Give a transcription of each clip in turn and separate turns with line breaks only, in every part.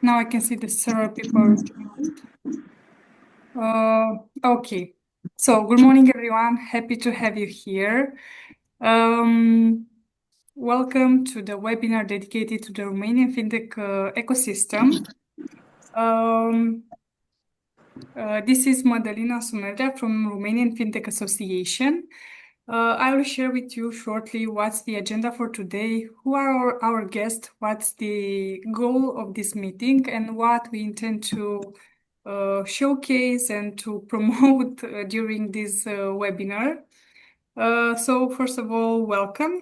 Now I can see the several people joined. Okay. So good morning, everyone. Happy to have you here. Um, Welcome to the webinar dedicated to the Romanian fintech ecosystem. Um, this is Madalina Sumeldea from Romanian Fintech Association. I will share with you shortly what's the agenda for today, who are our guests, what's the goal of this meeting, and what we intend to showcase and to promote during this webinar. So first of all, welcome.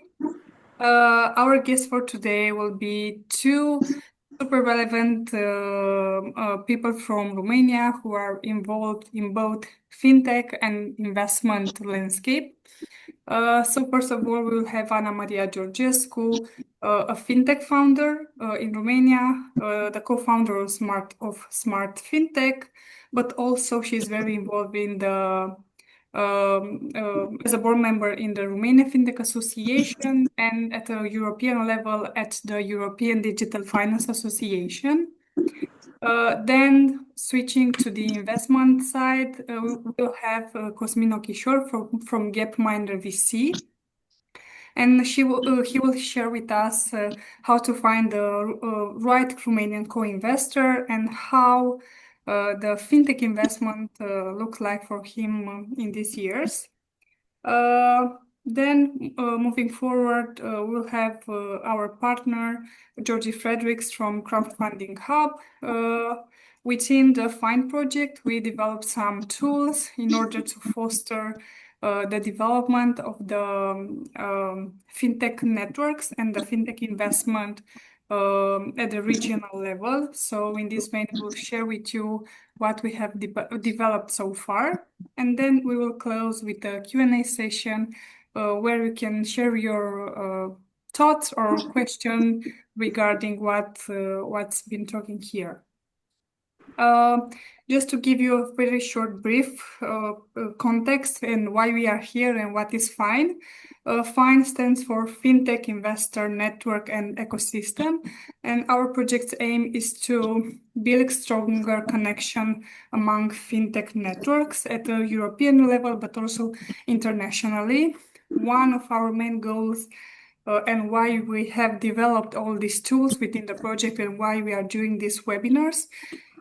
Our guests for today will be two super relevant people from Romania who are involved in both fintech and investment landscape. So first of all, we'll have Ana Maria Georgescu, a fintech founder in Romania, the co-founder of Smart Fintech, but also she's very involved in the as a board member in the Romanian Fintech Association and at a European level at the European Digital Finance Association. Then switching to the investment side, we'll have Cosmin Ochisor from GapMinder VC. And he will share with us how to find the right Romanian co-investor and how the fintech investment looks like for him in these years. Then moving forward, we'll have our partner, Georgie Fredericks from Crowdfunding Hub. Within the FIND project, we developed some tools in order to foster the development of the fintech networks and the fintech investment at the regional level. So in this vein, we'll share with you what we have developed so far. And then we will close with a Q&A session where you can share your thoughts or question regarding what's been talking here. Just to give you a very short brief context and why we are here and what is FINE. FINE stands for Fintech Investor Network and Ecosystem, and our project's aim is to build stronger connection among fintech networks at a European level, but also internationally. One of our main goals and why we have developed all these tools within the project and why we are doing these webinars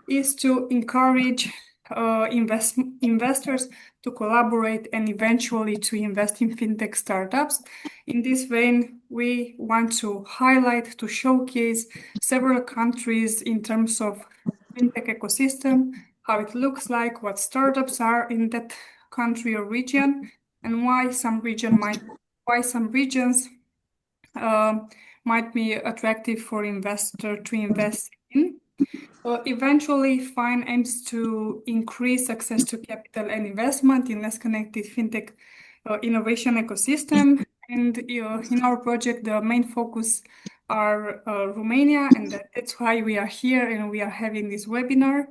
is to encourage investors to collaborate and eventually to invest in fintech startups. In this vein, we want to highlight, to showcase several countries in terms of fintech ecosystem, how it looks like, what startups are in that country or region, and why some regions might be attractive for investor to invest in. Eventually, FINE aims to increase access to capital and investment in less connected fintech innovation ecosystem. And in our project, the main focus are Romania, and that's why we are here and we are having this webinar,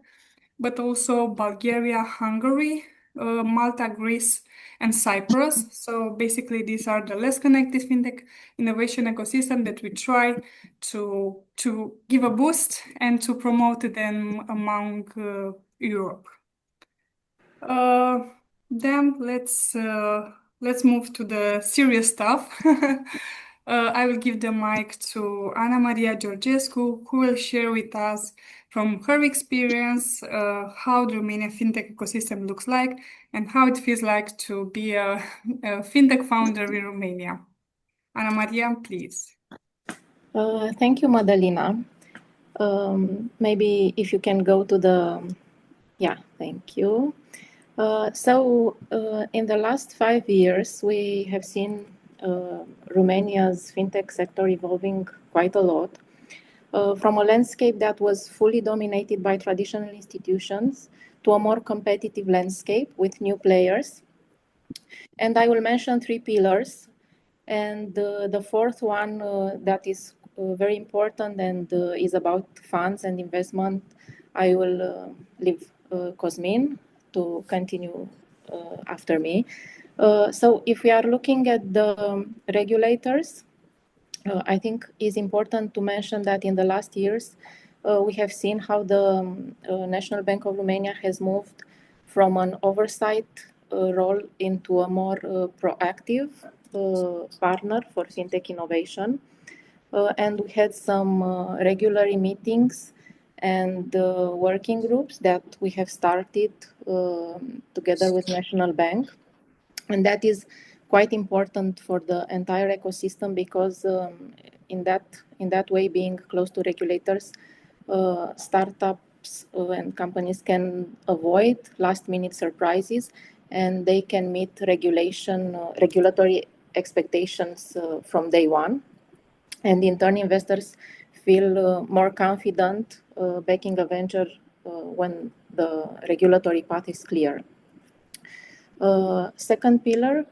but also Bulgaria, Hungary, Malta, Greece, and Cyprus. So basically, these are the less connected fintech innovation ecosystem that we try to give a boost and to promote them among Europe. Then let's move to the serious stuff. I will give the mic to Ana Maria Georgescu, who will share with us from her experience how the Romanian fintech ecosystem looks like and how it feels like to be a fintech founder in Romania. Ana Maria, please.
Thank you, Madalina. Maybe if you can go to the... Yeah, thank you. In the last 5 years, we have seen Romania's fintech sector evolving quite a lot. From a landscape that was fully dominated by traditional institutions to a more competitive landscape with new players. And I will mention 3 pillars. And the fourth one that is very important and is about funds and investment, I will leave Cosmin to continue after me. So if we are looking at the regulators, I think it's important to mention that in the last years, we have seen how the National Bank of Romania has moved from an oversight role into a more proactive partner for fintech innovation. And we had some regular meetings and working groups that we have started together with National Bank. And that is quite important for the entire ecosystem because in that way, being close to regulators, startups and companies can avoid last-minute surprises, and they can meet regulatory expectations from day one. And in turn, investors feel more confident backing a venture when the regulatory path is clear. Second pillar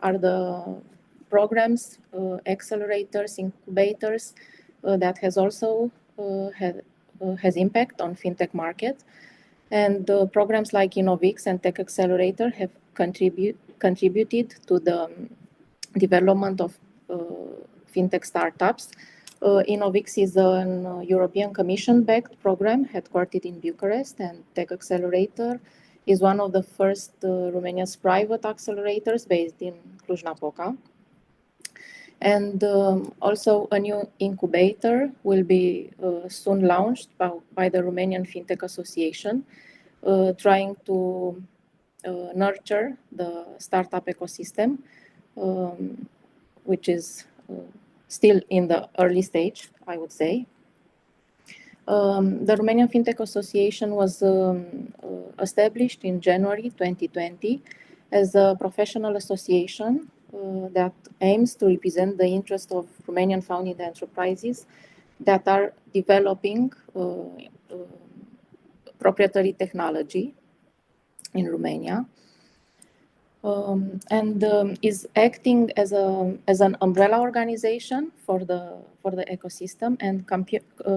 are the programs, accelerators, incubators that has also has impact on fintech market. And programs like Innovix and Tech Accelerator have contributed to the development of fintech startups. Innovix is an European Commission-backed program headquartered in Bucharest, and Tech Accelerator is one of the first Romania's private accelerators based in Cluj-Napoca. And also a new incubator will be soon launched by the Romanian Fintech Association, trying to nurture the startup ecosystem, which is still in the early stage, I would say. The Romanian Fintech Association was established in January 2020 as a professional association that aims to represent the interest of Romanian founded enterprises that are developing proprietary technology in Romania. And is acting as an umbrella organization for the ecosystem, and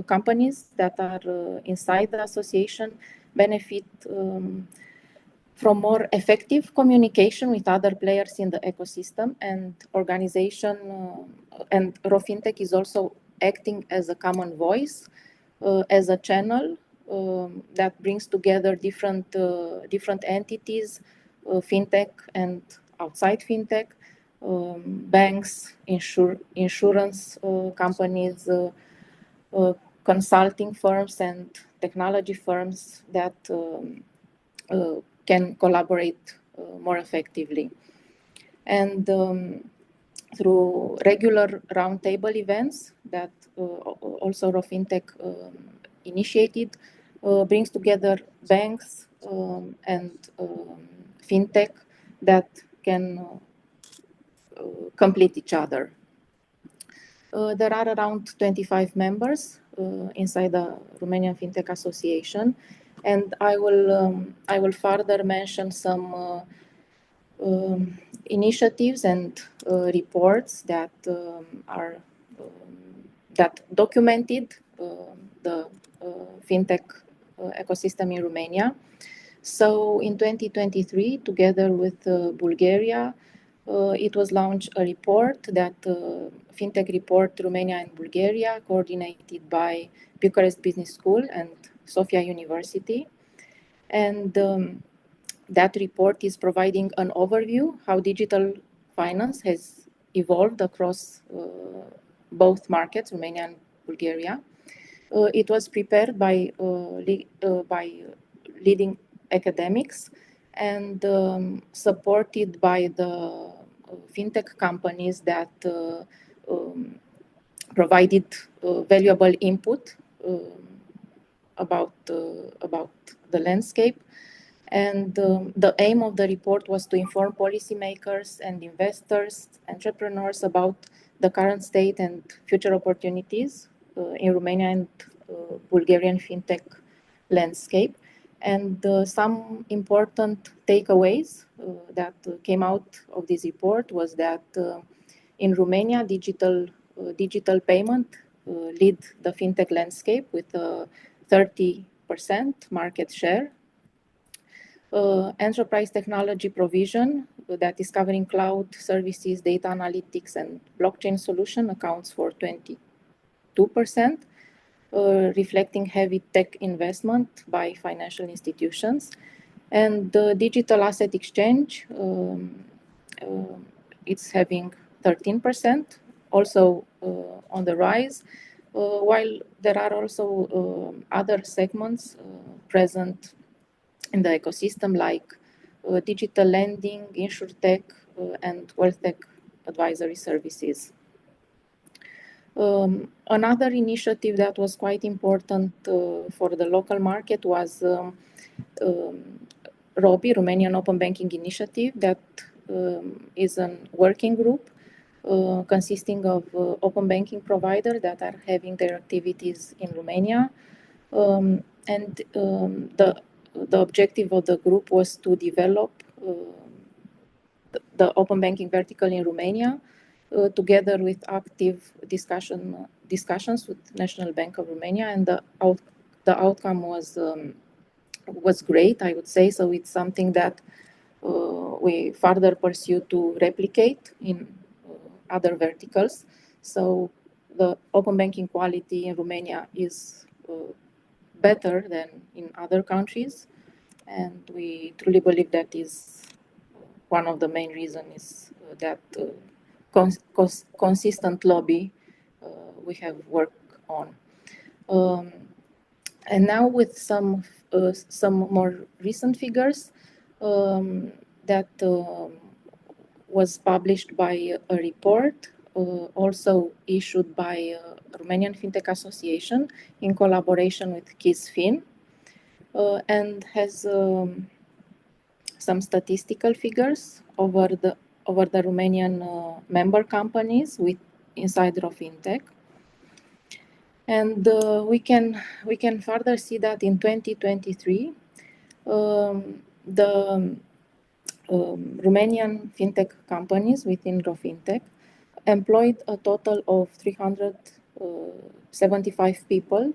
companies that are inside the association benefit from more effective communication with other players in the ecosystem, and organization and RoFintech is also acting as a common voice, as a channel that brings together different entities, fintech and outside fintech, banks, insurance companies, consulting firms and technology firms that can collaborate more effectively. And through regular roundtable events that also RoFintech initiated, brings together banks and fintech that can complete each other. There are around 25 members inside the Romanian Fintech Association, and I will further mention some initiatives and reports that are that documented the fintech ecosystem in Romania. So in 2023, together with Bulgaria, it was launched a report, that FinTech Report Romania and Bulgaria, coordinated by Bucharest Business School and Sofia University. And that report is providing an overview how digital finance has evolved across both markets, Romania and Bulgaria. It was prepared by leading academics and supported by the fintech companies that provided valuable input about the landscape. And the aim of the report was to inform policymakers and investors, entrepreneurs about the current state and future opportunities in Romania and Bulgarian fintech landscape. And some important takeaways that came out of this report was that in Romania, digital payment lead the fintech landscape with a 30% market share. Enterprise technology provision that is covering cloud services, data analytics, and blockchain solution accounts for 22%. reflecting heavy tech investment by financial institutions. And the digital asset exchange, it's having 13%, also on the rise, while there are also other segments present in the ecosystem like digital lending, insurtech, and wealth tech advisory services. Another initiative that was quite important for the local market was ROBI, Romanian Open Banking Initiative, that is a working group consisting of open banking providers that are having their activities in Romania. The objective of the group was to develop the open banking vertical in Romania, together with active discussions with National Bank of Romania, and the outcome was great, I would say. So it's something that we further pursue to replicate in other verticals. So the open banking quality in Romania is better than in other countries, and we truly believe that is one of the main reasons is that consistent lobby we have worked on. And now with some more recent figures that was published by a report also issued by Romanian Fintech Association in collaboration with Cosmin, and has some statistical figures over the Romanian member companies with inside Fintech. And we can further see that in 2023, the Romanian fintech companies within Fintech employed a total of 375 people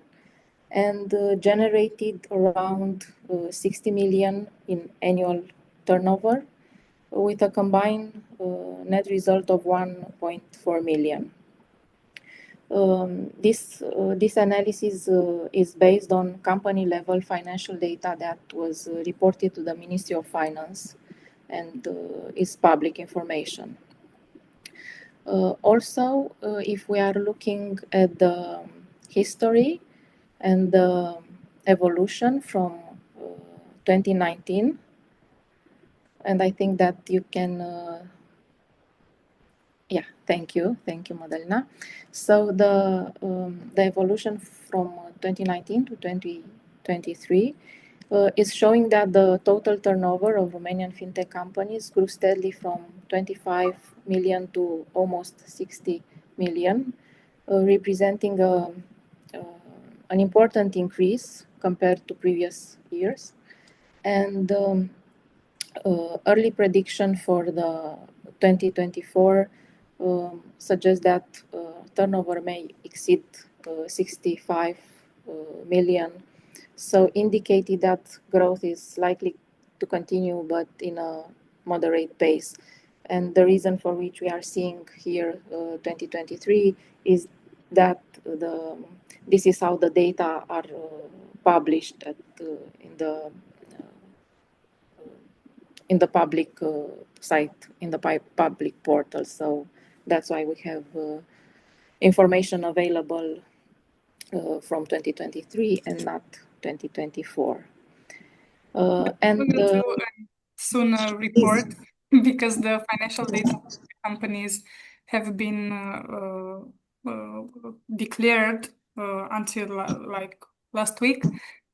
and generated around 60 million in annual turnover, with a combined net result of 1.4 million. This analysis is based on company-level financial data that was reported to the Ministry of Finance and is public information. Also, if we are looking at the history and the evolution from 2019, and I think that you can yeah, thank you, Madalina. So the evolution from 2019 to 2023 is showing that the total turnover of Romanian fintech companies grew steadily from 25 million to almost 60 million, representing an important increase compared to previous years. And early prediction for the 2024 suggests that turnover may exceed 65 million. So indicated that growth is likely to continue, but in a moderate pace. And the reason for which we are seeing here 2023 is that this is how the data are published in the public site, in the public portal. So that's why we have information available from 2023 and not 2024.
And we will do a soon report because the financial data companies have been declared until like last week.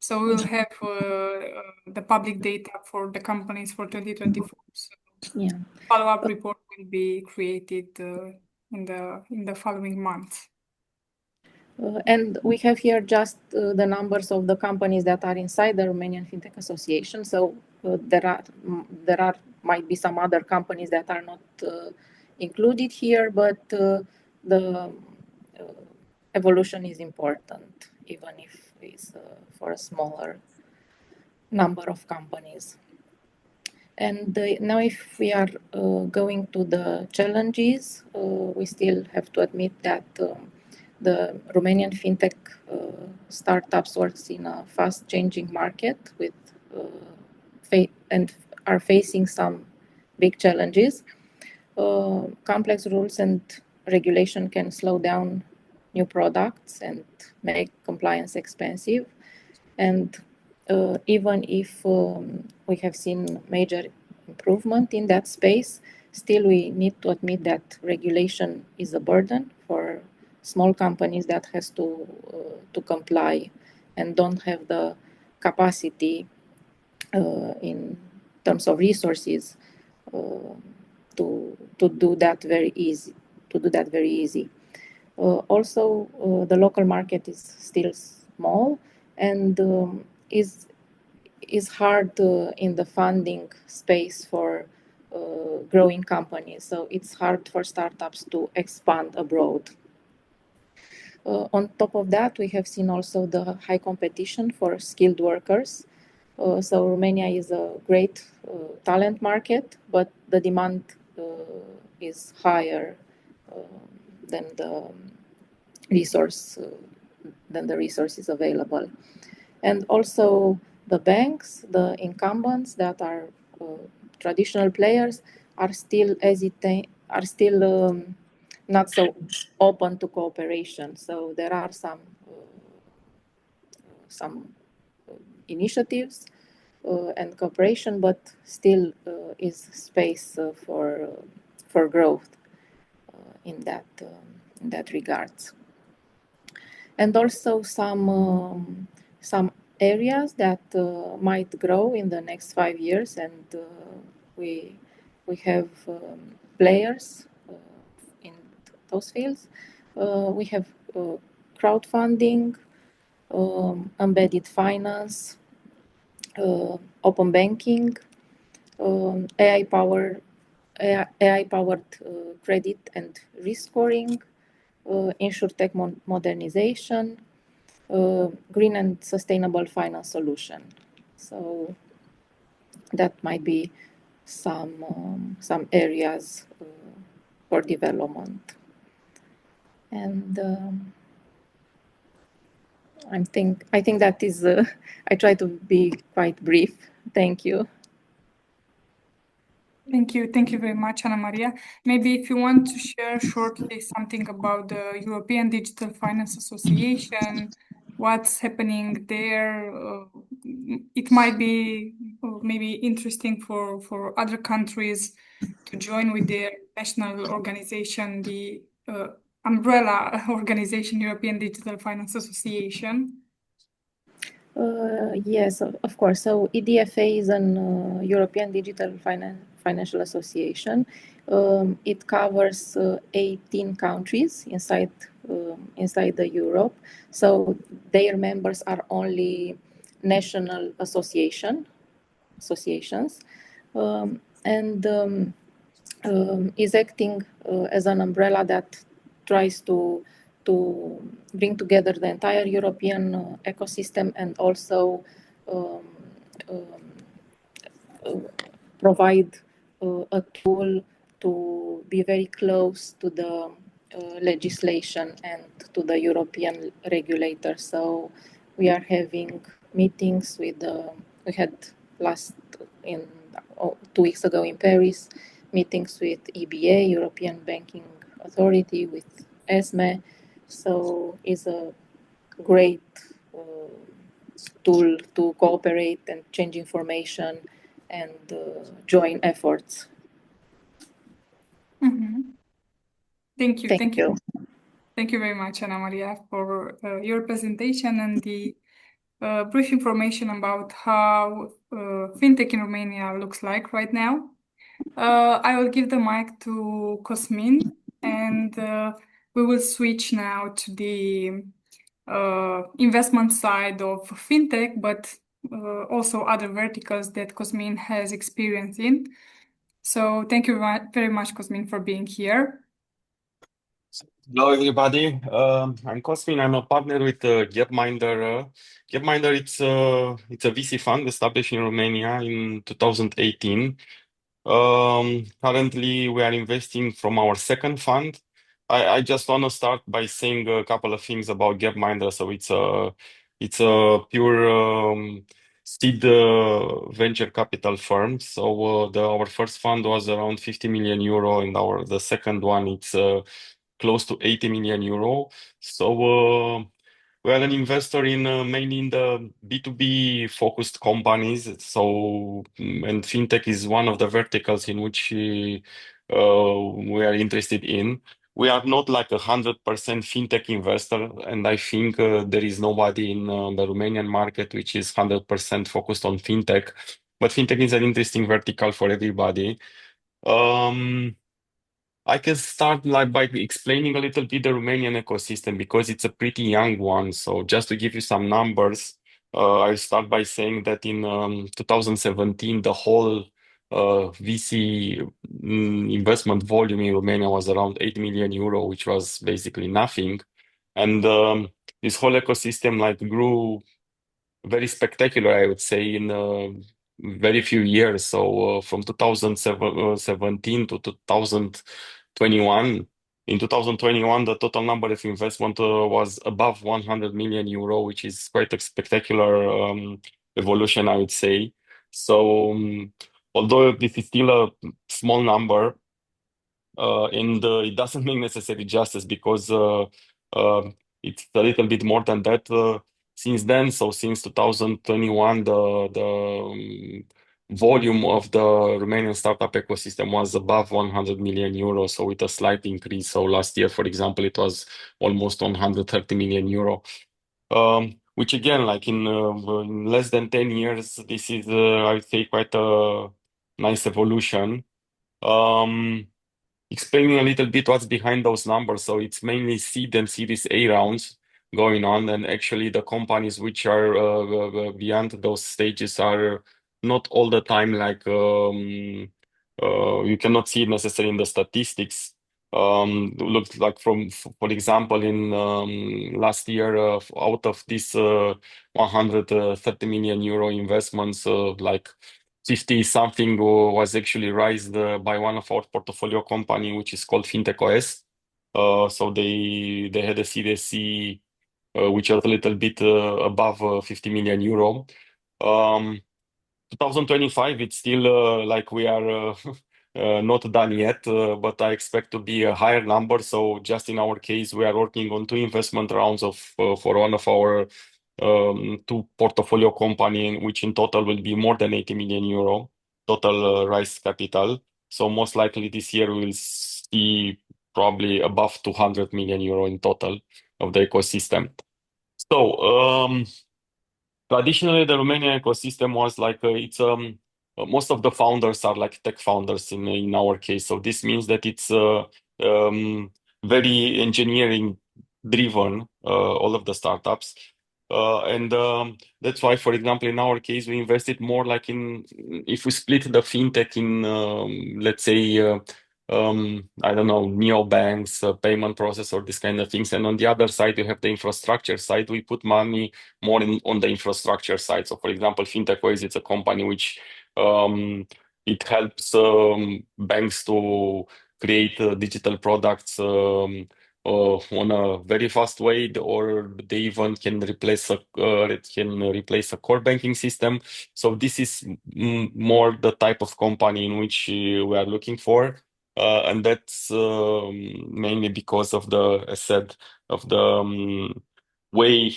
So we'll have the public data for the companies for 2024. So
yeah.
Follow-up report will be created in the following months.
And we have here just the numbers of the companies that are inside the Romanian Fintech Association. So there might be some other companies that are not included here, but the evolution is important, even if it's for a smaller number of companies. And now if we are going to the challenges, we still have to admit that the Romanian Fintech startups works in a fast-changing market with and are facing some big challenges. Complex rules and regulation can slow down new products and make compliance expensive. And even if we have seen major improvement in that space, still we need to admit that regulation is a burden for small companies that has to comply and don't have the capacity in terms of resources to do that very easy. Also, the local market is still small and is hard in the funding space for growing companies. So it's hard for startups to expand abroad. On top of that, we have seen also the high competition for skilled workers. So Romania is a great talent market, but the demand is higher than the resources available. And also the banks, the incumbents that are traditional players are still not so open to cooperation. So there are some initiatives and cooperation, but still is space for growth in that regards. And also some areas that might grow in the next 5 years, and we have players in those fields. We have crowdfunding, embedded finance, open banking, AI-powered credit and risk scoring, insurtech modernization, green and sustainable finance solution. So that might be some areas for development. And I think that is. I try to be quite brief. Thank you.
Thank you. Thank you very much, Ana Maria. Maybe if you want to share shortly something about the European Digital Finance Association, what's happening there, it might be maybe interesting for other countries to join with their national organization, the umbrella organization, European Digital Finance Association.
Yes, of course. So EDFA is an European Digital Financial Association. It covers 18 countries inside the Europe. So their members are only national associations, and is acting as an umbrella that tries to bring together the entire European ecosystem and also provide a tool to be very close to the legislation and to the European regulators. So we are having meetings with we had 2 weeks ago in Paris, meetings with EBA, European Banking Authority, with ESME. So it's a great tool to cooperate and change information and join efforts.
Mm-hmm. Thank you.
Thank you.
Thank you very much, Ana Maria, for your presentation and the brief information about how fintech in Romania looks like right now. I will give the mic to Cosmin, and we will switch now to the investment side of fintech, but also other verticals that Cosmin has experience in. So thank you very much, Cosmin, for being here.
Hello, everybody. I'm Cosmin. I'm a partner with GapMinder. GapMinder, it's a VC fund established in Romania in 2018. Currently, we are investing from our second fund. I just want to start by saying a couple of things about GapMinder. So it's a pure seed venture capital firm. So our first fund was around 50 million euro, and the second one it's close to 80 million euro. So we are an investor in mainly in the B2B focused companies. And fintech is one of the verticals in which we are interested in. We are not like 100% fintech investor, and I think there is nobody in the Romanian market which is 100% focused on fintech. But fintech is an interesting vertical for everybody. Um, I can start like by explaining a little bit the Romanian ecosystem because it's a pretty young one. So just to give you some numbers, I'll start by saying that in 2017, the whole VC investment volume in Romania was around 8 million euro, which was basically nothing. And this whole ecosystem like grew very spectacular, I would say, in very few years. So from 2017 to 2021, in 2021, the total number of investment was above 100 million euro, which is quite a spectacular evolution, I would say. So although this is still a small number, and it doesn't make necessary justice because it's a little bit more than that since then. So since 2021, the volume of the Romanian startup ecosystem was above 100 million euros, so with a slight increase. So last year, for example, it was almost 130 million euro. Which again, like in less than 10 years, this is, I would say, quite a nice evolution. Um, Explaining a little bit what's behind those numbers. So it's mainly seed and Series A rounds going on, and actually the companies which are beyond those stages are not all the time like you cannot see it necessarily in the statistics. Looks like for example, in last year, out of this 130 million euro investments, like 50 something was actually raised by one of our portfolio company, which is called Fintech OS. So they had a Series C, which was a little bit above 50 million euro. 2025, it's still like we are not done yet, but I expect to be a higher number. So just in our case, we are working on two investment rounds for one of our two portfolio company, which in total will be more than 80 million euro total raised capital. So most likely this year we will see probably above 200 million euro in total of the ecosystem. So traditionally, the Romanian ecosystem was like it's most of the founders are like tech founders in our case. So this means that it's um, very engineering driven, all of the startups. And that's why, for example, in our case, we invested more like in if we split the fintech in, let's say, I don't know, neobanks, payment processor, this kind of things. And on the other side, you have the infrastructure side. We put money more on the infrastructure side. So, for example, FintechWise, it's a company which it helps banks to create digital products on a very fast way, or they even can replace a core banking system. So this is more the type of company in which we are looking for. And that's mainly because of the, as said, of the way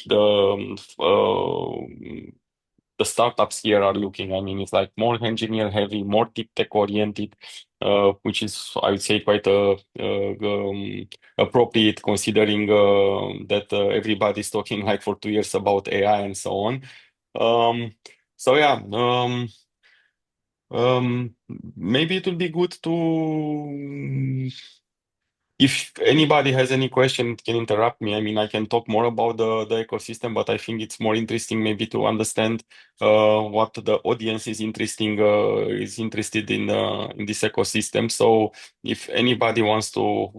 the startups here are looking. I mean, it's like more engineer heavy, more deep tech oriented, which is, I would say, quite appropriate considering that everybody's talking like for 2 years about AI and so on. Um, so yeah, maybe it will be good to if anybody has any question, can interrupt me. I mean, I can talk more about the ecosystem, but I think it's more interesting maybe to understand what the audience is interested in this ecosystem. So if anybody wants to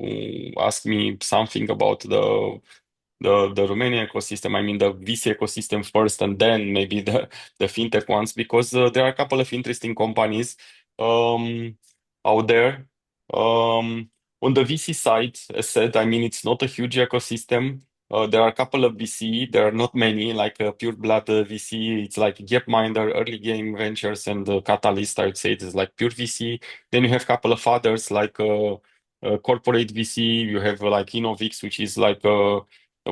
ask me something about the Romanian ecosystem, I mean the VC ecosystem first, and then maybe the fintech ones, because there are a couple of interesting companies um, out there. Um, On the VC side, as said, I mean, it's not a huge ecosystem. There are a couple of VC. There are not many, like Pure Blood VC. It's like GapMinder, Early Game Ventures, and Catalyst. I would say it is like Pure VC. Then you have a couple of others like Corporate VC. You have like Innovix, which is like a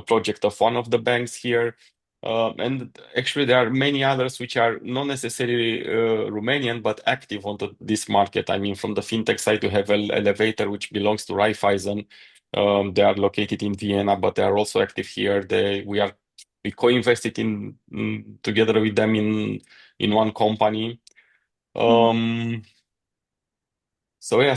project of one of the banks here. And actually, there are many others which are not necessarily Romanian, but active onto this market. I mean, from the fintech side, you have Elevator, which belongs to Raiffeisen. They are located in Vienna, but they are also active here. We co-invested together with them in one company. So yeah,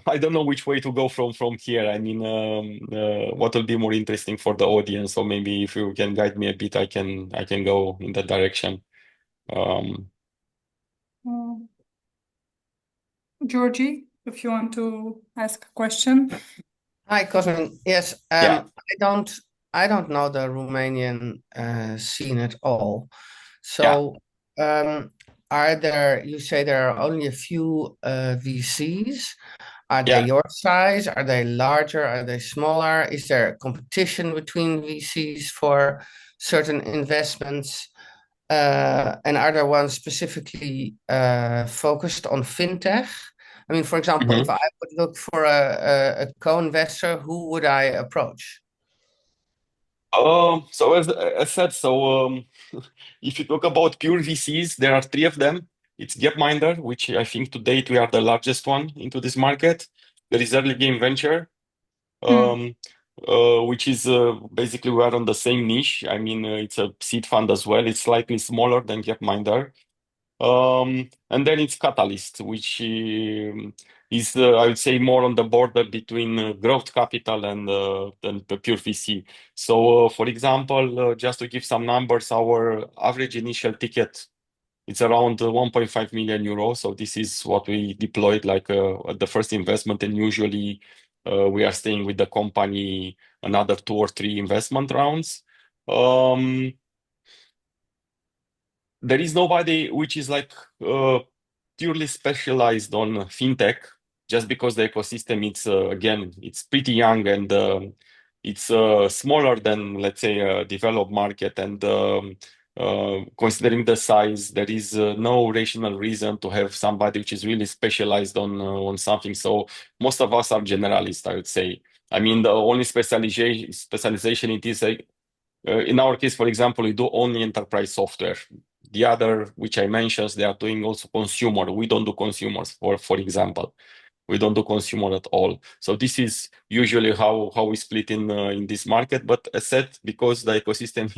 I don't know which way to go from here. I mean, what will be more interesting for the audience? So maybe if you can guide me a bit, I can go in that direction. Um,
Georgie, if you want to ask a question.
Hi, Cosmin. Yes,
yeah,
I don't know the Romanian scene at all. So, you say there are only a few VCs. Are they
yeah.
your size? Are they larger? Are they smaller? Is there competition between VCs for certain investments? And are there ones specifically focused on fintech? I mean, for example, if
Mhm.
I would look for a co-investor, who would I approach?
So as said, if you talk about pure VCs, there are three of them. It's GapMinder, which I think to date we are the largest one into this market. There is Early Game Venture, um, which is basically we are on the same niche. I mean, it's a seed fund as well. It's slightly smaller than GapMinder. And then it's Catalyst, which is, I would say, more on the border between growth capital and the pure VC. So, for example, just to give some numbers, our average initial ticket it's around 1.5 million euros. So this is what we deployed like at the first investment, and usually we are staying with the company another two or three investment rounds. Um, there is nobody which is like purely specialized on fintech, just because the ecosystem it's again it's pretty young and it's smaller than, let's say, a developed market, and considering the size, there is no rational reason to have somebody which is really specialized on something. So most of us are generalists, I would say. I mean, the only specialization it is in our case, for example, we do only enterprise software. The other, which I mentioned, they are doing also consumer. We don't do consumers, for example. We don't do consumer at all. So this is usually how we split in this market. But as said, because the ecosystem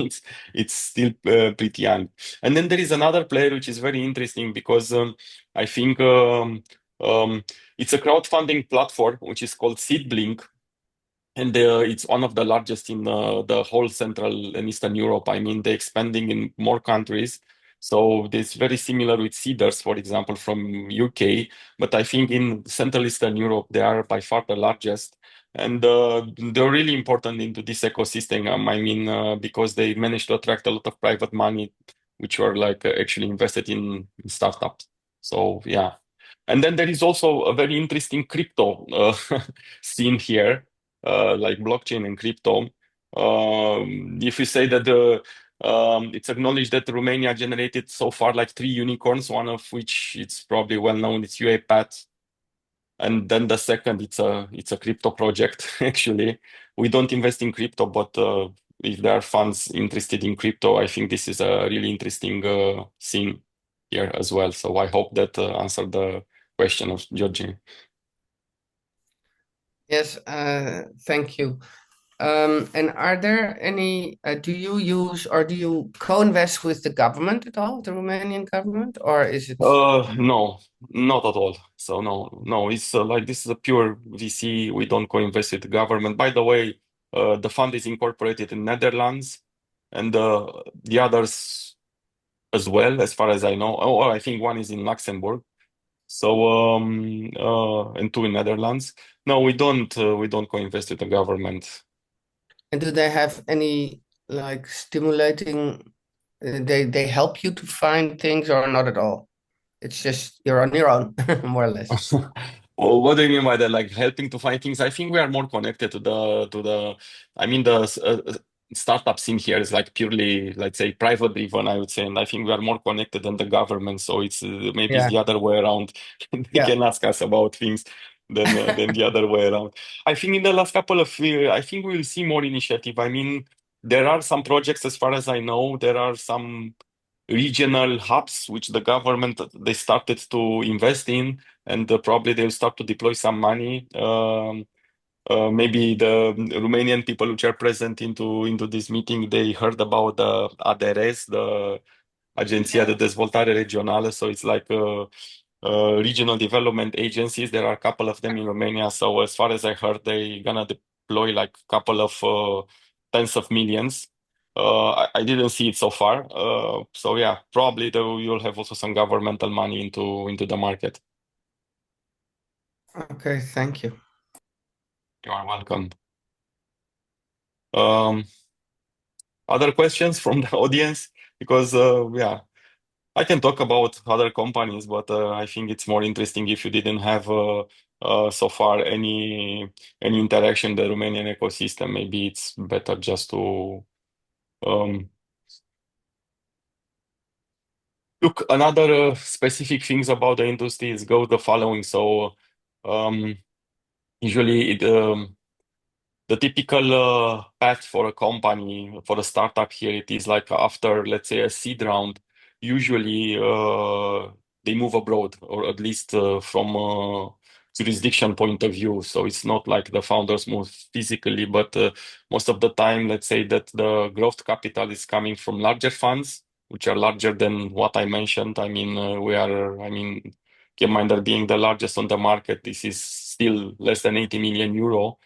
it's still pretty young. And then there is another player which is very interesting because I think it's a crowdfunding platform which is called Seedblink, and it's one of the largest in the whole Central and Eastern Europe. I mean, they're expanding in more countries. So it's very similar with Cedars, for example, from UK. But I think in Central Eastern Europe, they are by far the largest. And they're really important into this ecosystem. I mean, because they managed to attract a lot of private money, which were like actually invested in startups. So yeah. And then there is also a very interesting crypto scene here, like blockchain and crypto. If we say that it's acknowledged that Romania generated so far like three unicorns, one of which it's probably well known, it's UiPath. And then the second, it's a crypto project. Actually, we don't invest in crypto, but if there are funds interested in crypto, I think this is a really interesting scene here as well. So I hope that answered the question of Georgie.
Yes, thank you. And are there any, do you use or do you co-invest with the government at all, the Romanian government, or is it?
No, not at all. So no, it's like this is a pure VC. We don't co-invest with the government. By the way, the fund is incorporated in Netherlands, and the others as well, as far as I know. Oh, I think one is in Luxembourg. So and two in Netherlands. No, we don't co-invest with the government.
And do they have any like stimulating, they help you to find things or not at all? It's just you're on your own, more or less.
Well, what do you mean by that? Like helping to find things? I think we are more connected to I mean, the startup scene here is like purely, let's say, private driven, I would say. And I think we are more connected than the government. So it's maybe it's
Yeah,
the other way around. They
yeah.
can ask us about things than the other way around. I think in the last couple of years, I think we will see more initiative. I mean, there are some projects, as far as I know, there are some regional hubs which the government they started to invest in, and probably they'll start to deploy some money. Maybe the Romanian people which are present into this meeting, they heard about the ADRS, the Agenția de Dezvoltare Regională. So it's like regional development agencies. There are a couple of them in Romania. So as far as I heard, they gonna deploy like a couple of tens of millions. I didn't see it so far. So yeah, probably you'll have also some governmental money into the market.
Okay, thank you.
You are welcome. Other questions from the audience? Because yeah, I can talk about other companies, but I think it's more interesting if you didn't have so far any interaction in the Romanian ecosystem. Maybe it's better just to um, look. Another specific things about the industry is go the following. So um, usually the typical path for a company, for a startup here, it is like after, let's say, a seed round, usually they move abroad, or at least from a jurisdiction point of view. So it's not like the founders move physically, but most of the time, let's say that the growth capital is coming from larger funds, which are larger than what I mentioned. I mean, I mean, GapMinder being the largest on the market, this is still less than 80 million euro.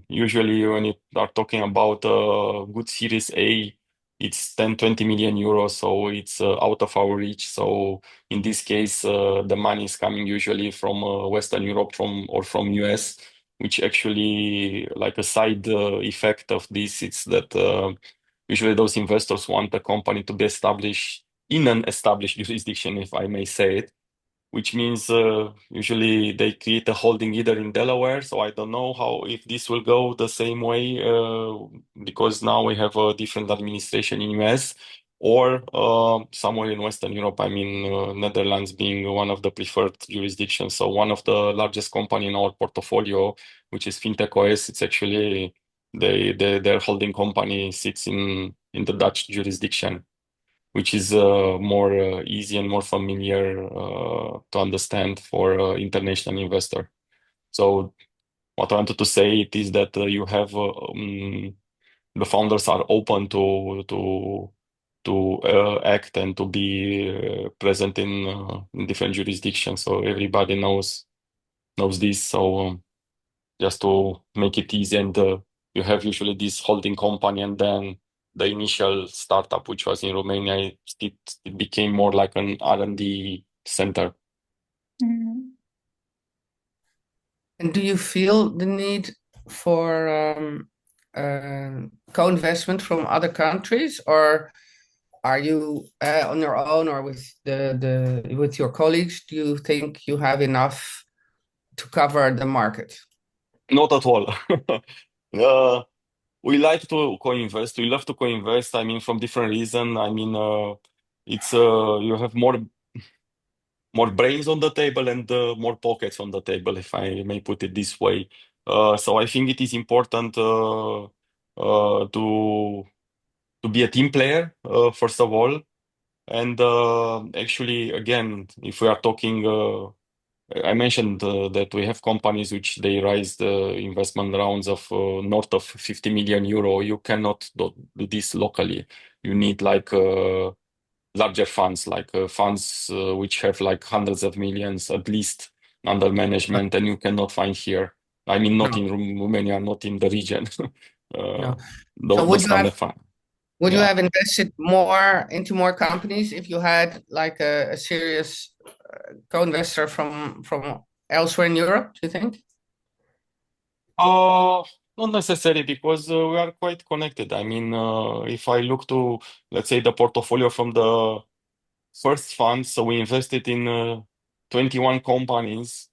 Usually when you are talking about a good Series A, it's 10, 20 million euros, so it's out of our reach. So in this case, the money is coming usually from Western Europe from US, which actually like a side effect of this, it's that usually those investors want the company to be established in an established jurisdiction, if I may say it, which means usually they create a holding either in Delaware. So I don't know how if this will go the same way because now we have a different administration in US or somewhere in Western Europe. I mean, Netherlands being one of the preferred jurisdictions. So one of the largest company in our portfolio, which is Fintech OS, it's actually their holding company sits in the Dutch jurisdiction, which is more easy and more familiar to understand for international investor. So what I wanted to say it is that you have the founders are open to act and to be present in different jurisdictions. So everybody knows this. So just to make it easy, and you have usually this holding company, and then the initial startup, which was in Romania, it became more like an R&D center.
Mhm.
And do you feel the need for co-investment from other countries, or are you on your own or with your colleagues? Do you think you have enough to cover the market?
Not at all. We like to co-invest. We love to co-invest. I mean, from different reasons. I mean, it's you have more brains on the table and more pockets on the table, if I may put it this way. So I think it is important to be a team player, first of all. And actually, again, if we are talking, I mentioned that we have companies which they raised investment rounds of north of 50 million euro. You cannot do this locally. You need like larger funds, like funds which have like hundreds of millions at least under management, and you cannot find here. I mean, not
No,
in Romania, not in the region. uh,
no. So
those kind of funds.
would you
Yeah.
have invested more into more companies if you had like a serious co-investor from elsewhere in Europe, do you think?
Uh, Not necessarily because we are quite connected. I mean, if I look to, let's say, the portfolio from the first fund, so we invested in 21 companies.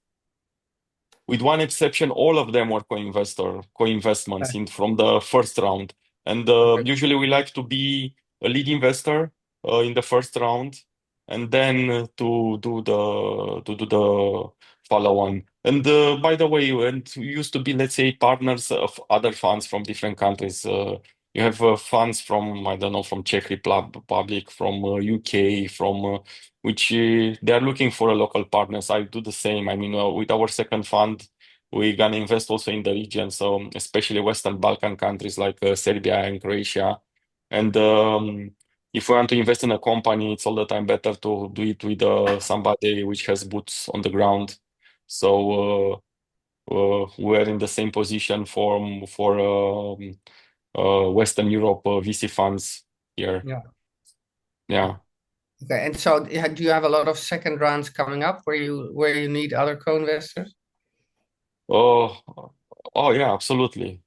with one exception, all of them were co-investments from the first round. And usually we like to be a lead investor in the first round, and then to do the follow-on. And by the way, and we used to be, let's say, partners of other funds from different countries. You have funds from, I don't know, from Czech Republic, from UK, from which they are looking for a local partners. I do the same. I mean, with our second fund, we're gonna invest also in the region, so especially Western Balkan countries like Serbia and Croatia. And if we want to invest in a company, it's all the time better to do it with somebody which has boots on the ground. So we're in the same position for Western Europe VC funds here.
Yeah.
Yeah.
Okay, and so do you have a lot of second rounds coming up where you need other co-investors?
Oh, oh yeah, absolutely.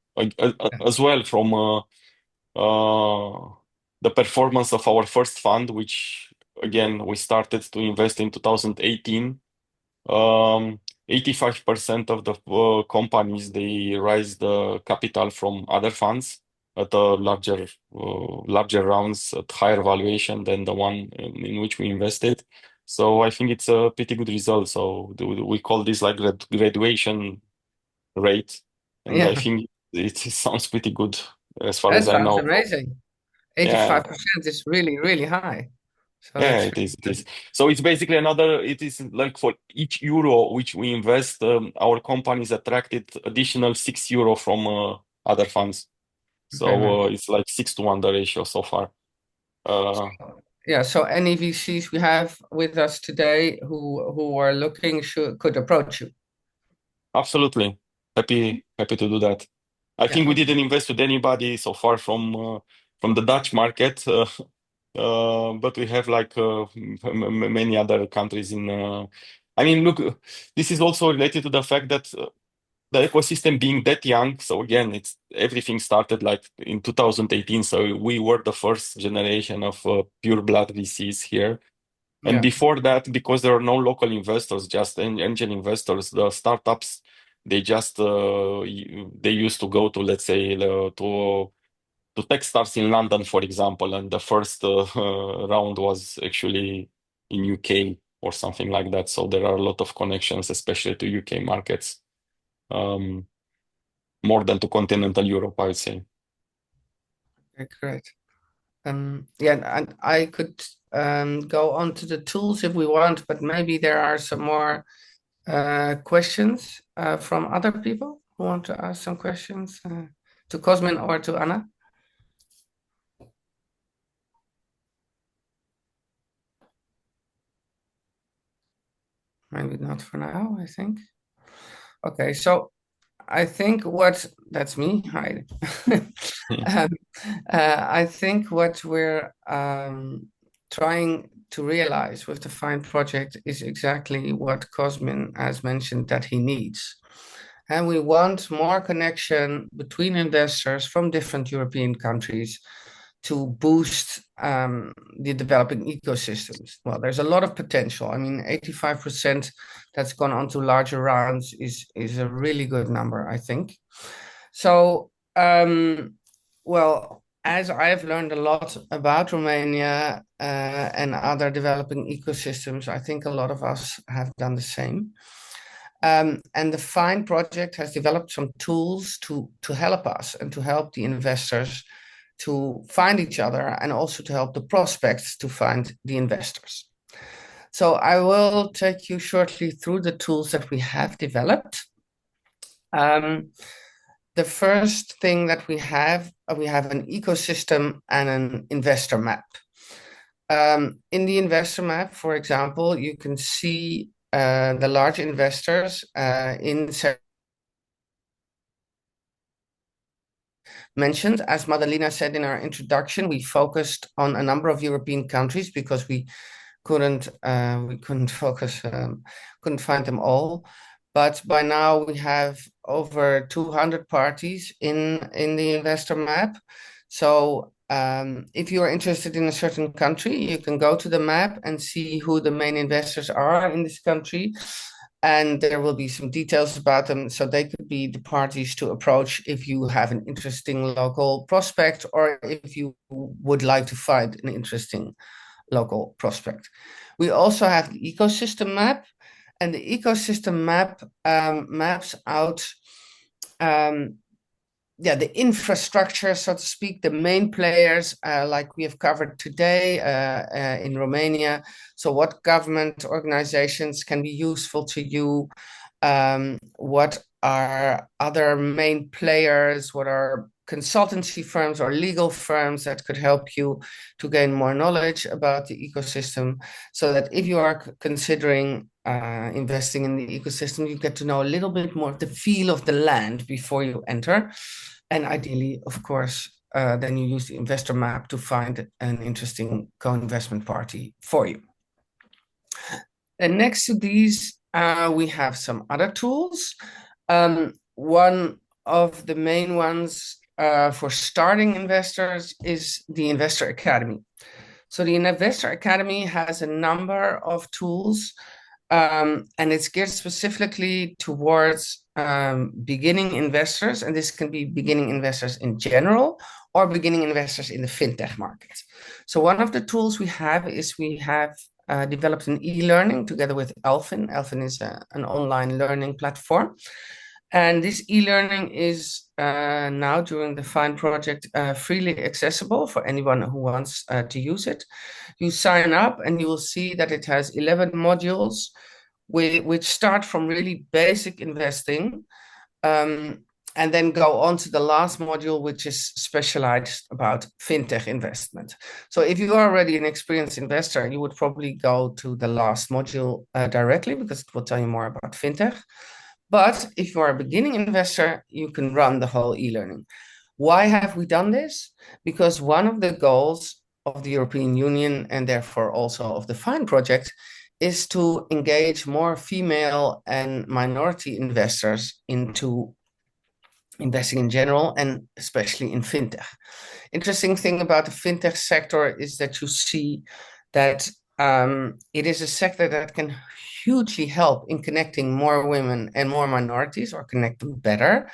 As well from the performance of our first fund, which again we started to invest in 2018. 85% of the companies they raised the capital from other funds at a larger rounds at higher valuation than the one in which we invested. So I think it's a pretty good result. So we call this like graduation rate, and I
Yeah,
think it sounds pretty good as far
that
as I
sounds
know.
amazing.
Yeah,
85% is really, really high. So
yeah,
that's
it is.
really
It is.
good.
So it's basically another. It is like for each euro which we invest, our companies attracted additional €6 from other funds.
Okay, nice.
So it's like 6-1 the ratio so far. Uh,
Yeah, so any VCs we have with us today who are looking could approach you.
Absolutely, happy to do that. I
Yeah,
think we
okay.
didn't invest with anybody so far from the Dutch market. But we have like many other countries in. I mean, look, this is also related to the fact that the ecosystem being that young. So again, it's everything started like in 2018. So we were the first generation of pure blood VCs here. And
Yeah,
before that, because there are no local investors, just angel investors, the startups, they just they used to go to, let's say, to Techstars in London, for example, and the first round was actually in UK or something like that. So there are a lot of connections, especially to UK markets, um, more than to continental Europe, I would say.
okay, great. Yeah, and I could go on to the tools if we want, but maybe there are some more questions from other people who want to ask some questions to Cosmin or to Anna. Maybe not for now, I think. Okay, so I think that's me. Hi. Um, I think what we're trying to realize with the Find project is exactly what Cosmin has mentioned that he needs. And we want more connection between investors from different European countries to boost the developing ecosystems. Well, there's a lot of potential. I mean, 85% that's gone on to larger rounds is a really good number, I think. So, well, as I've learned a lot about Romania and other developing ecosystems, I think a lot of us have done the same. And the Find project has developed some tools to help us and to help the investors to find each other and also to help the prospects to find the investors. So I will take you shortly through the tools that we have developed. The first thing that we have an ecosystem and an investor map. In the investor map, for example, you can see the large investors in mentioned. As Madalena said in our introduction, we focused on a number of European countries because we couldn't focus, couldn't find them all. But by now we have over 200 parties in the investor map. So if you are interested in a certain country, you can go to the map and see who the main investors are in this country. and there will be some details about them. So they could be the parties to approach if you have an interesting local prospect or if you would like to find an interesting local prospect. We also have the ecosystem map, and the ecosystem map maps out the infrastructure, so to speak, the main players, like we have covered today in Romania. So what government organizations can be useful to you? What are other main players? What are consultancy firms or legal firms that could help you to gain more knowledge about the ecosystem, so that if you are considering investing in the ecosystem, you get to know a little bit more of the feel of the land before you enter. And ideally, of course, then you use the investor map to find an interesting co-investment party for you. And next to these, we have some other tools. One of the main ones for starting investors is the Investor Academy. So the Investor Academy has a number of tools, and it's geared specifically towards beginning investors, and this can be beginning investors in general or beginning investors in the fintech market. So one of the tools we have is we have developed an e-learning together with Elfin. Elfin is an online learning platform. And this e-learning is now, during the FIND project, freely accessible for anyone who wants to use it. You sign up and you will see that it has 11 modules which start from really basic investing and then go on to the last module, which is specialized about fintech investment. So if you are already an experienced investor, you would probably go to the last module directly, because it will tell you more about fintech. But if you are a beginning investor, you can run the whole e-learning. Why have we done this? Because one of the goals of the European Union, and therefore also of the FIND project, is to engage more female and minority investors into investing in general, and especially in fintech. Interesting thing about the fintech sector is that you see that it is a sector that can hugely help in connecting more women and more minorities, or connect them better.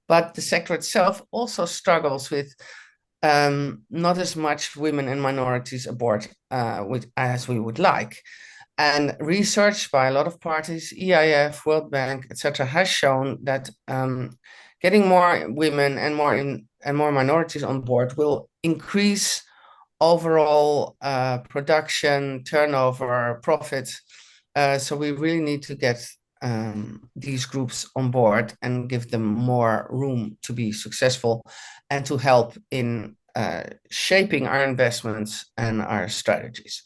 But the sector itself also struggles with not as much women and minorities aboard as we would like. And research by a lot of parties, EIF, World Bank, etc., has shown that getting more women and more minorities on board will increase overall production, turnover, profit. So we really need to get these groups on board and give them more room to be successful and to help in shaping our investments and our strategies.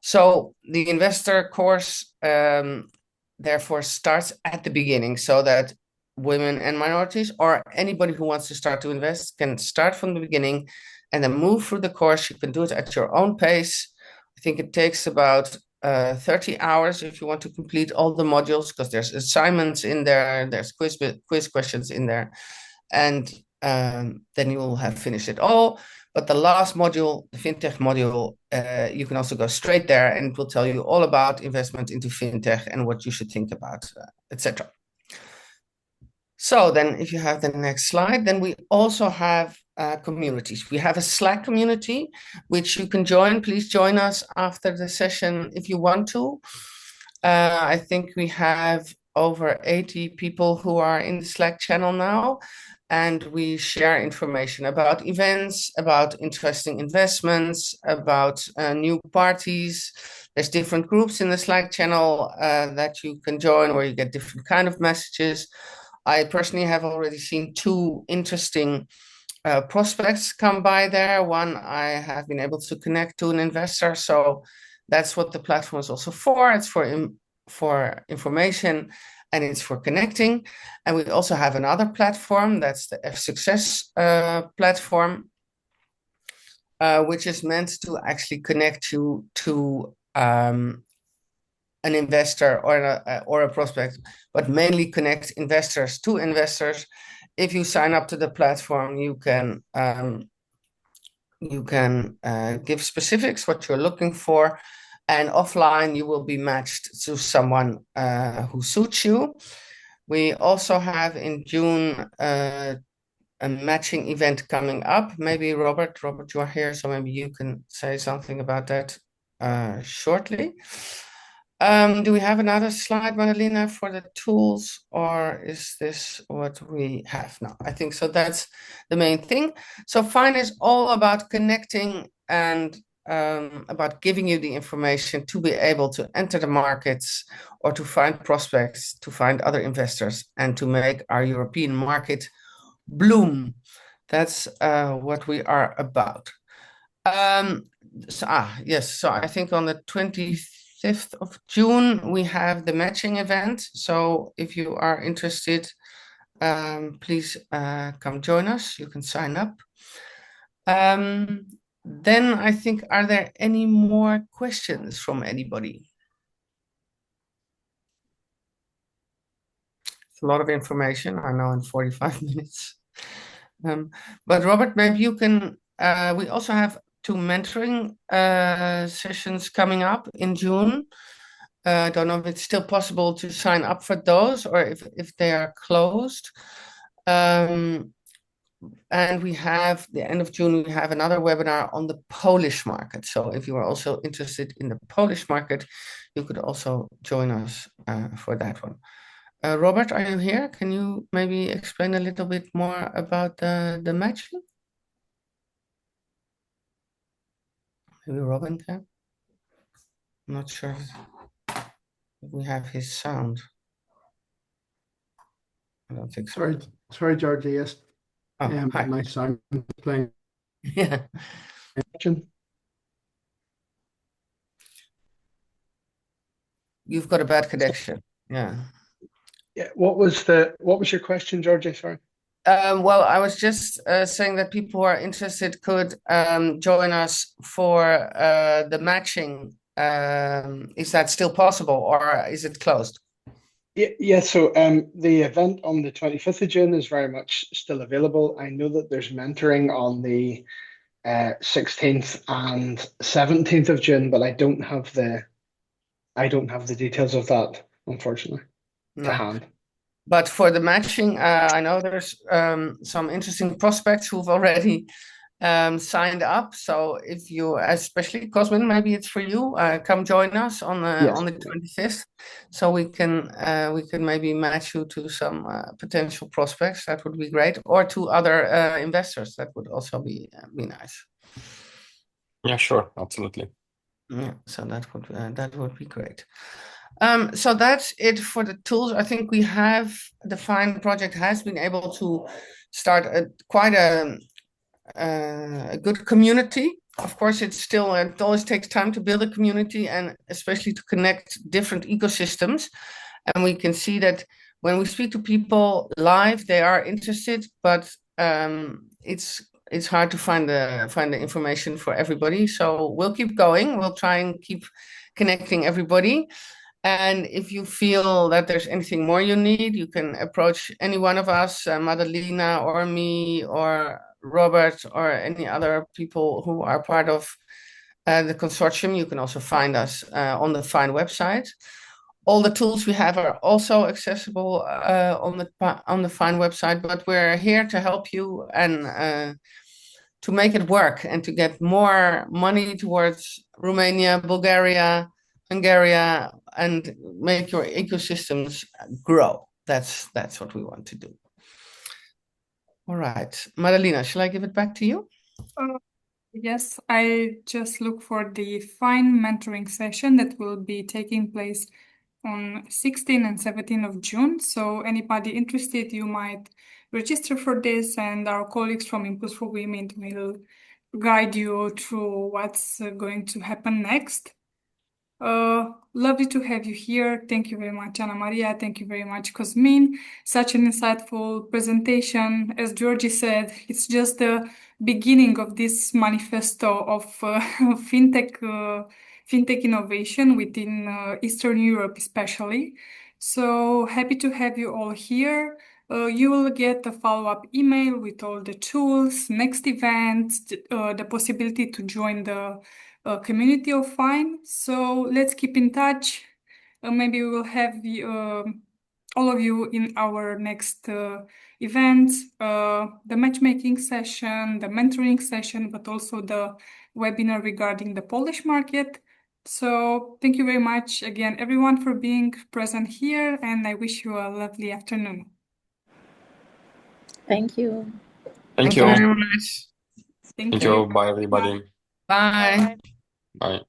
So the investor course therefore starts at the beginning, so that women and minorities, or anybody who wants to start to invest, can start from the beginning and then move through the course. You can do it at your own pace. I think it takes about 30 hours if you want to complete all the modules, because there's assignments in there, there's quiz questions in there, and then you will have finished it all. But the last module, the fintech module, you can also go straight there, and it will tell you all about investment into fintech and what you should think about, etc. So then if you have the next slide, then we also have communities. We have a Slack community, which you can join. Please join us after the session if you want to. I think we have over 80 people who are in the Slack channel now, and we share information about events, about interesting investments, about new parties. There's different groups in the Slack channel that you can join, where you get different kind of messages. I personally have already seen 2 interesting prospects come by there. One, I have been able to connect to an investor. So that's what the platform is also for. It's for information, and it's for connecting. And we also have another platform, that's the F-Success platform, which is meant to actually connect you to an investor or a prospect, but mainly connect investors to investors. If you sign up to the platform, you can give specifics, what you're looking for, And offline, you will be matched to someone who suits you. We also have in June a matching event coming up. Maybe Robert, you are here, so maybe you can say something about that shortly. Do we have another slide, Madalena, for the tools, or is this what we have now? I think so. That's the main thing. So FINE is all about connecting and about giving you the information to be able to enter the markets or to find prospects, to find other investors, and to make our European market bloom. That's what we are about. Yes, so I think on the 25th of June, we have the matching event. So if you are interested, please come join us. You can sign up. Then I think, are there any more questions from anybody? It's a lot of information, I know, in 45 minutes. But Robert, maybe you can, we also have 2 mentoring sessions coming up in June. I don't know if it's still possible to sign up for those or if they are closed. And we have the end of June, we have another webinar on the Polish market. So if you are also interested in the Polish market, you could also join us for that one. Robert, are you here? Can you maybe explain a little bit more about the matching? Maybe Robin can? I'm not sure if we have his sound. I don't think so.
Sorry, Georgie. Yes,
Hi.
my sound is playing.
Yeah. You've got a bad connection. Yeah.
Yeah. What was your question, Georgie? Sorry.
Well, I was just saying that people who are interested could join us for the matching. Is that still possible or is it closed?
Yeah, so the event on the 25th of June is very much still available. I know that there's mentoring on the 16th and 17th of June, but I don't have the details of that, unfortunately, to hand.
But for the matching, I know there's some interesting prospects who've already signed up. So if you, especially Cosmin, maybe it's for you. Come join us on the 25th, so we can maybe match you to some potential prospects. That would be great, or to other investors. That would also be nice.
Yeah, sure, absolutely.
Yeah, so that would be great. So that's it for the tools. I think we have the FINE project has been able to start quite a good community. Of course, it always takes time to build a community and especially to connect different ecosystems. And we can see that when we speak to people live, they are interested, but it's hard to find the information for everybody. So we'll keep going. We'll try and keep connecting everybody. And if you feel that there's anything more you need, you can approach any one of us, Madalena or me or Robert or any other people who are part of the consortium. You can also find us on the FINE website. All the tools we have are also accessible on the FINE website, but we're here to help you and to make it work and to get more money towards Romania, Bulgaria, Hungary, and make your ecosystems grow. That's what we want to do. All right, Madalena, shall I give it back to you?
Yes, I just look for the FINE mentoring session that will be taking place on 16 and 17 of June. So anybody interested, you might register for this, and our colleagues from Impulse for Women will guide you through what's going to happen next. Lovely to have you here. Thank you very much, Anna Maria. Thank you very much, Cosmin. Such an insightful presentation. As Georgie said, it's just the beginning of this manifesto of fintech innovation within Eastern Europe, especially. So happy to have you all here. You will get a follow-up email with all the tools, next events, the possibility to join the community of Fine. So let's keep in touch. Maybe we will have all of you in our next events, the matchmaking session, the mentoring session, but also the webinar regarding the Polish market. So thank you very much again, everyone, for being present here, and I wish you a lovely afternoon.
Thank you.
Thank
Thank you
you.
very much.
Thank
Thank
you.
you. Bye, everybody.
Bye.
Bye.
Bye.